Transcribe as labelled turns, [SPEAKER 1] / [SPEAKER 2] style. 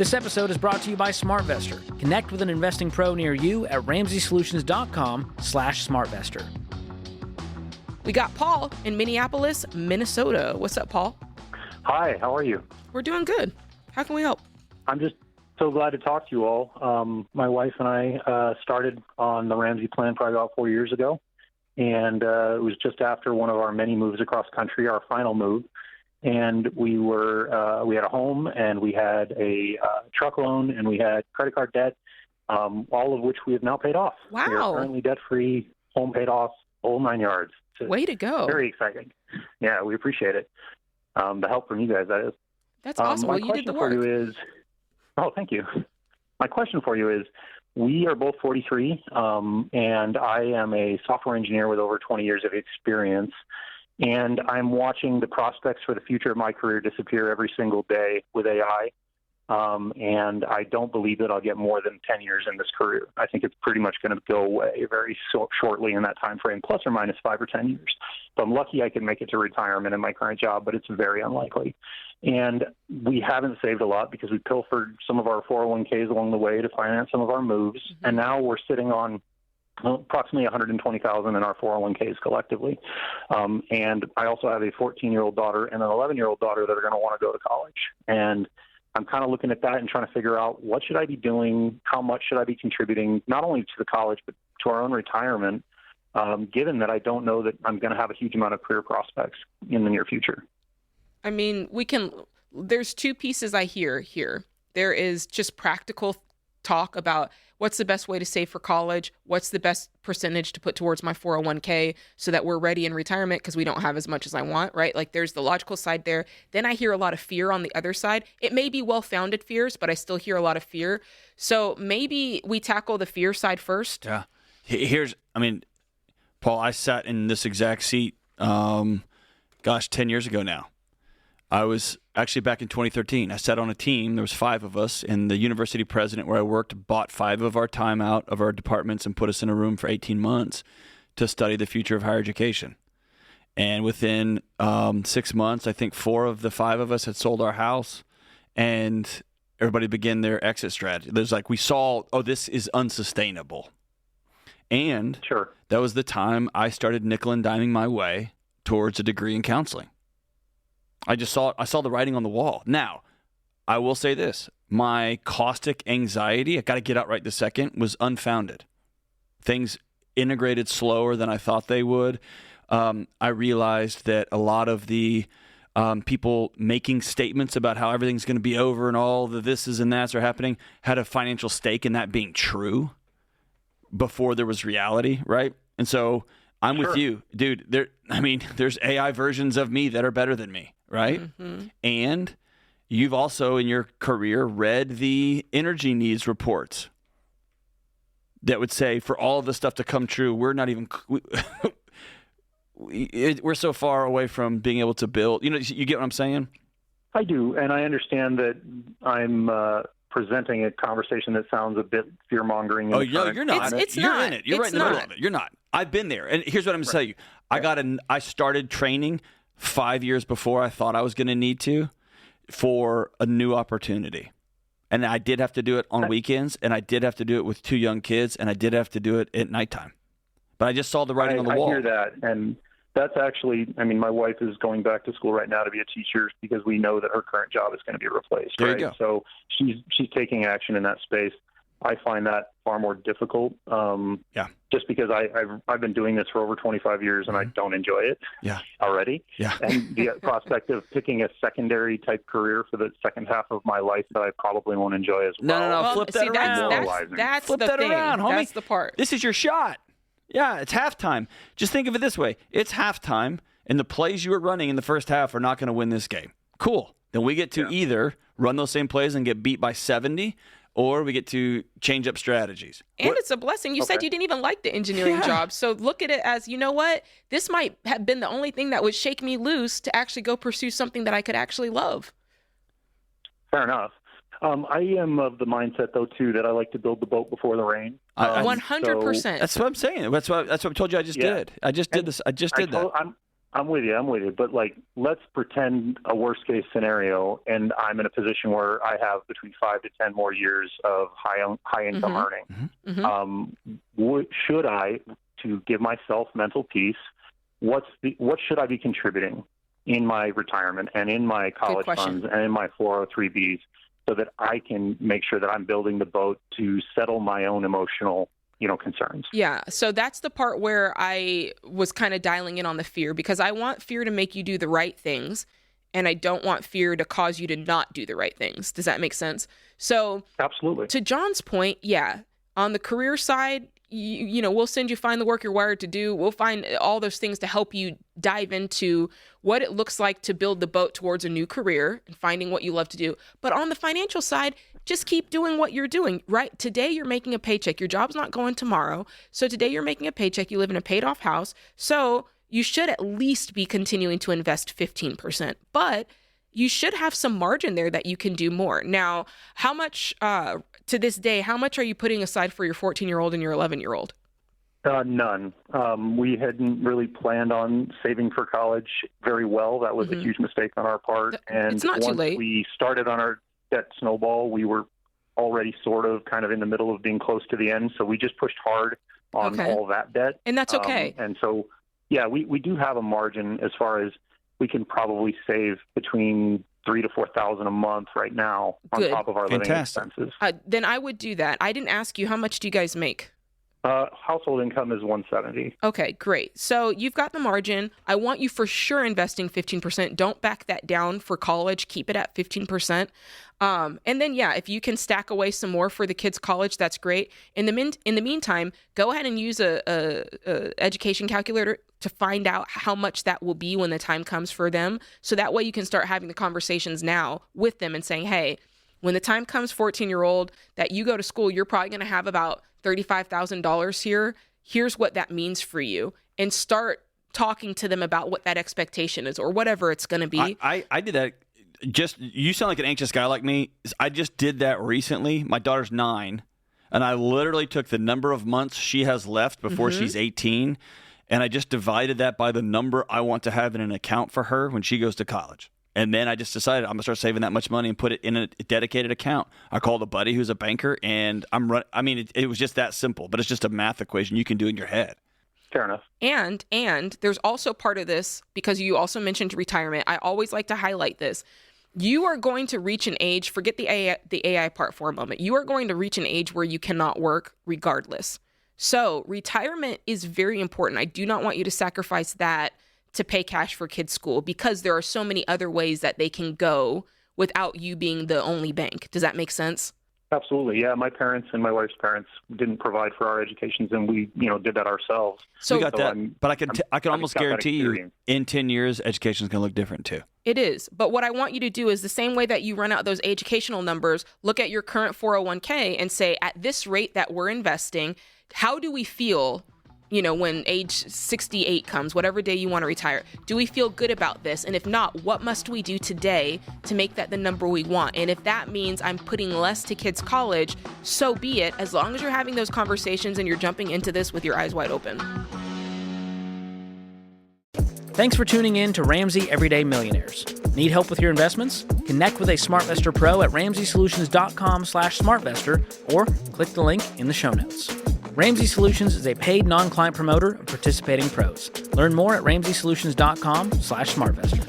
[SPEAKER 1] This episode is brought to you by SmartVestor. Connect with an investing pro near you at RamseySolutions.com/SmartVestor.
[SPEAKER 2] We got Paul in Minneapolis, Minnesota. What's up, Paul?
[SPEAKER 3] Hi, how are you?
[SPEAKER 2] We're doing good. How can we help?
[SPEAKER 3] I'm just so glad to talk to you all. My wife and I started on the Ramsey plan probably about 4 years ago, and it was just after one of our many moves across country, our final move. And we had a home, and we had a truck loan, and we had credit card debt, all of which we have now paid off.
[SPEAKER 2] Wow.
[SPEAKER 3] We are currently debt-free, home paid off, whole 9 yards. So
[SPEAKER 2] way to go.
[SPEAKER 3] Very exciting. Yeah, we appreciate it. The help from you guys, that is.
[SPEAKER 2] That's awesome. Well, you did the work.
[SPEAKER 3] Thank you. My question for you is, we are both 43, and I am a software engineer with over 20 years of experience. And I'm watching the prospects for the future of my career disappear every single day with AI. And I don't believe that I'll get more than 10 years in this career. I think it's pretty much going to go away very shortly in that time frame, plus or minus 5 or 10 years. So I'm lucky I can make it to retirement in my current job, but it's very unlikely. And we haven't saved a lot because we pilfered some of our 401ks along the way to finance some of our moves. Mm-hmm. And now we're sitting on approximately $120,000 in our 401ks collectively. And I also have a 14-year-old daughter and an 11-year-old daughter that are going to want to go to college. And I'm kind of looking at that and trying to figure out what should I be doing, how much should I be contributing, not only to the college, but to our own retirement, given that I don't know that I'm going to have a huge amount of career prospects in the near future.
[SPEAKER 2] I mean, there's two pieces I hear here. There is just practical talk about what's the best way to save for college, what's the best percentage to put towards my 401k so that we're ready in retirement because we don't have as much as I want, right? Like there's the logical side there. Then I hear a lot of fear on the other side. It may be well-founded fears, but I still hear a lot of fear. So maybe we tackle the fear side first.
[SPEAKER 4] Yeah. Paul, I sat in this exact seat, 10 years ago now. I was actually back in 2013. I sat on a team. There was 5 of us, and the university president where I worked bought 5 of our time out of our departments and put us in a room for 18 months to study the future of higher education. And within 6 months, I think 4 of the 5 of us had sold our house, and everybody began their exit strategy. There's we saw, this is unsustainable. And
[SPEAKER 3] sure,
[SPEAKER 4] that was the time I started nickel and diming my way towards a degree in counseling. I saw the writing on the wall. Now, I will say this. My caustic anxiety, I got to get out right this second, was unfounded. Things integrated slower than I thought they would. I realized that a lot of the people making statements about how everything's going to be over and all the thises and that's are happening had a financial stake in that being true before there was reality, right? And so I'm with you, dude. There's AI versions of me that are better than me, right? Mm-hmm. And you've also in your career read the energy needs reports that would say for all of the stuff to come true, we're not even we're so far away from being able to build. You get what I'm saying?
[SPEAKER 3] I do, and I understand that I'm presenting a conversation that sounds a bit fear-mongering.
[SPEAKER 4] No, you're not. You're
[SPEAKER 2] not.
[SPEAKER 4] in it. You're right in the middle of it. You're not. I've been there. And here's what I'm going to tell you. I started training 5 years before I thought I was going to need to for a new opportunity. And I did have to do it on weekends, and I did have to do it with 2 young kids, and I did have to do it at nighttime. But I just saw the writing on the wall.
[SPEAKER 3] I hear that, and that's actually, my wife is going back to school right now to be a teacher because we know that her current job is going to be replaced.
[SPEAKER 4] There
[SPEAKER 3] right?
[SPEAKER 4] you go.
[SPEAKER 3] So she's taking action in that space. I find that far more difficult. Just because I've been doing this for over 25 years and I don't enjoy it. Already.
[SPEAKER 4] Yeah.
[SPEAKER 3] And the prospect of picking a secondary type career for the second half of my life that I probably won't enjoy as well.
[SPEAKER 4] No. Flip that around.
[SPEAKER 2] That's
[SPEAKER 4] flip
[SPEAKER 2] the
[SPEAKER 4] that
[SPEAKER 2] thing.
[SPEAKER 4] around, homie.
[SPEAKER 2] That's the part.
[SPEAKER 4] This is your shot. Yeah, it's halftime. Just think of it this way. It's halftime, and the plays you were running in the first half are not going to win this game. Cool. Then we get to either run those same plays and get beat by 70, or we get to change up strategies.
[SPEAKER 2] And it's a blessing. You said you didn't even like the engineering job. So look at it as, you know what? This might have been the only thing that would shake me loose to actually go pursue something that I could actually love.
[SPEAKER 3] Fair enough. I am of the mindset, though, too, that I like to build the boat before the rain.
[SPEAKER 2] 100%.
[SPEAKER 4] That's what I'm saying. That's what I told you I just did. I just did this. I just did that.
[SPEAKER 3] I'm with you. But like, let's pretend a worst case scenario, and I'm in a position where I have between 5 to 10 more years of high income earning. Should I, to give myself mental peace, what should I be contributing in my retirement and in my college funds and in my 403bs, so that I can make sure that I'm building the boat to settle my own emotional concerns?
[SPEAKER 2] Yeah. So that's the part where I was kind of dialing in on the fear, because I want fear to make you do the right things, and I don't want fear to cause you to not do the right things. Does that make sense? So
[SPEAKER 3] absolutely.
[SPEAKER 2] To John's point, yeah, on the career side, we'll send you find the work you're wired to do. We'll find all those things to help you dive into what it looks like to build the boat towards a new career and finding what you love to do. But on the financial side, just keep doing what you're doing, right? Today you're making a paycheck. Your job's not going tomorrow. So today you're making a paycheck. You live in a paid off house. So you should at least be continuing to invest 15%. But you should have some margin there that you can do more. Now, how much, to this day, how much are you putting aside for your 14-year-old and your 11-year-old?
[SPEAKER 3] None. We hadn't really planned on saving for college very well. That was a huge mistake on our part. And
[SPEAKER 2] it's not too late.
[SPEAKER 3] Once we started on our debt snowball, we were already sort of kind of in the middle of being close to the end. So we just pushed hard on all that debt.
[SPEAKER 2] And that's okay.
[SPEAKER 3] And so, yeah, we do have a margin as far as we can probably save between $3,000 to $4,000 a month right now on top of our living expenses.
[SPEAKER 2] Then I would do that. I didn't ask you, how much do you guys make?
[SPEAKER 3] Household income is $170.
[SPEAKER 2] Okay, great. So you've got the margin. I want you for sure investing 15%. Don't back that down for college. Keep it at 15%. And then, yeah, if you can stack away some more for the kids' college, that's great. In the meantime, go ahead and use a education calculator to find out how much that will be when the time comes for them. So that way you can start having the conversations now with them and saying, hey, when the time comes, 14-year-old, that you go to school, you're probably going to have about $35,000 here. Here's what that means for you. And start talking to them about what that expectation is or whatever it's going to be.
[SPEAKER 4] I did that. You sound like an anxious guy like me. I just did that recently. My daughter's 9, and I literally took the number of months she has left before she's 18, and I just divided that by the number I want to have in an account for her when she goes to college. And then I just decided I'm going to start saving that much money and put it in a dedicated account. I called a buddy who's a banker, and it was just that simple, but it's just a math equation you can do in your head.
[SPEAKER 3] Fair enough.
[SPEAKER 2] And there's also part of this, because you also mentioned retirement. I always like to highlight this. You are going to reach an age, forget the AI part for a moment. You are going to reach an age where you cannot work regardless. So retirement is very important. I do not want you to sacrifice that to pay cash for kids' school, because there are so many other ways that they can go without you being the only bank. Does that make sense?
[SPEAKER 3] Absolutely. Yeah. My parents and my wife's parents didn't provide for our educations, and we, did that ourselves.
[SPEAKER 4] So we got that, but I can almost guarantee you in 10 years, education is going to look different too.
[SPEAKER 2] It is. But what I want you to do is the same way that you run out those educational numbers, look at your current 401k and say, at this rate that we're investing, how do we feel, when age 68 comes, whatever day you want to retire? Do we feel good about this? And if not, what must we do today to make that the number we want? And if that means I'm putting less to kids' college, so be it, as long as you're having those conversations and you're jumping into this with your eyes wide open.
[SPEAKER 1] Thanks for tuning in to Ramsey Everyday Millionaires. Need help with your investments? Connect with a SmartVestor Pro at ramseysolutions.com/smartvestor or click the link in the show notes. Ramsey Solutions is a paid non-client promoter of participating pros. Learn more at ramseysolutions.com/smartvestor.